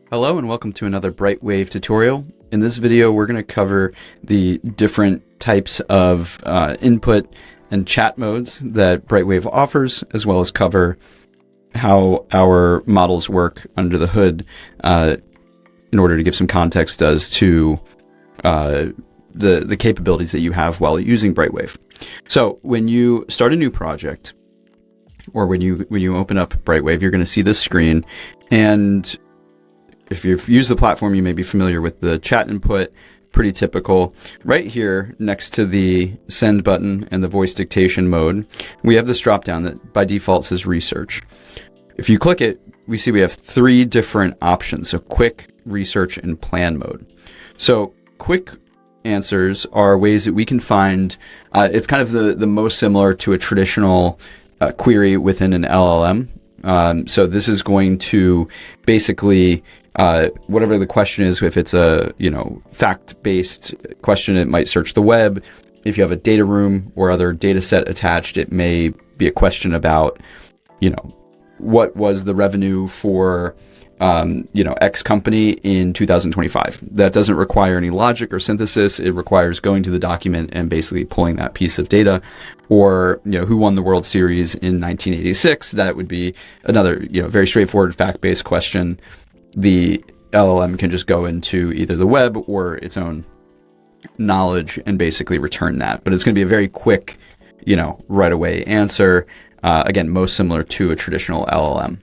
Hello and welcome to another Brightwave tutorial. In this video, we're going to cover the different types of input and chat modes that Brightwave offers, as well as cover how our models work under the hood in order to give some context as to the capabilities that you have while using Brightwave. So when you start a new project, or when you open up Brightwave, you're going to see this screen, and if you've used the platform, you may be familiar with the chat input, pretty typical. Right here, next to the send button and the voice dictation mode, we have this dropdown that by default says research. If you click it, we see we have three different options. So quick, research, and plan mode. So quick answers are ways that we can find, it's kind of the most similar to a traditional query within an LLM. So this is going to basically whatever the question is, if it's a fact-based question, it might search the web. If you have a data room or other data set attached, it may be a question about what was the revenue for X company in 2025. That doesn't require any logic or synthesis. It requires going to the document and basically pulling that piece of data. Or who won the World Series in 1986? That would be another very straightforward fact-based question. The LLM can just go into either the web or its own knowledge and basically return that. But it's going to be a very quick, right away answer. Again, most similar to a traditional LLM.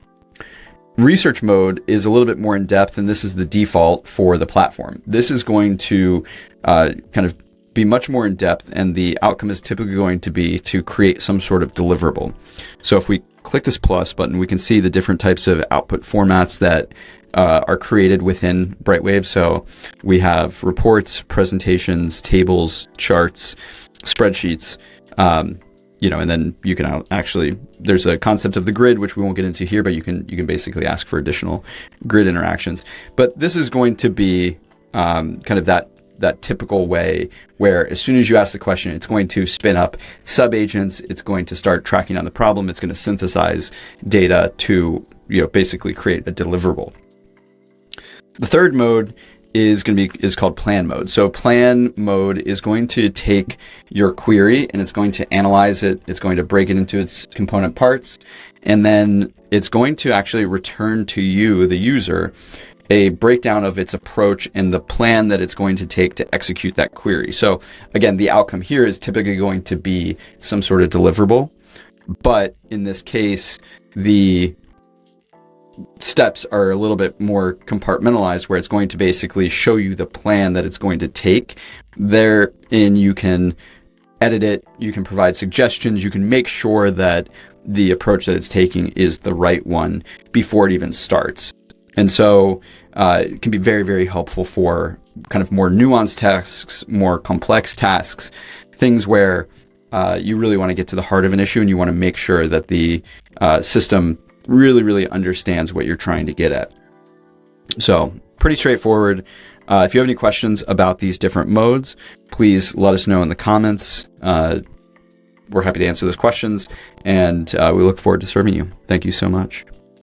Research mode is a little bit more in depth, and this is the default for the platform. This is going to kind of be much more in depth, and the outcome is typically going to be to create some sort of deliverable. So if we click this plus button, we can see the different types of output formats that are created within Brightwave. So we have reports, presentations, tables, charts, spreadsheets, and then you can actually, there's a concept of the grid, which we won't get into here, but you can basically ask for additional grid interactions. But this is going to be kind of that typical way where as soon as you ask the question, it's going to spin up sub-agents, it's going to start tracking down the problem, it's going to synthesize data to basically create a deliverable. The third mode is called plan mode. So plan mode is going to take your query and it's going to analyze it. It's going to break it into its component parts, and then it's going to actually return to you, the user, a breakdown of its approach and the plan that it's going to take to execute that query. So again, the outcome here is typically going to be some sort of deliverable, but in this case, the steps are a little bit more compartmentalized, where it's going to basically show you the plan that it's going to take. Therein, you can edit it, you can provide suggestions, you can make sure that the approach that it's taking is the right one before it even starts. And so it can be very, very helpful for kind of more nuanced tasks, more complex tasks, things where you really want to get to the heart of an issue and you want to make sure that the system really, really understands what you're trying to get at. So pretty straightforward. If you have any questions about these different modes, please let us know in the comments. We're happy to answer those questions, and we look forward to serving you. Thank you so much.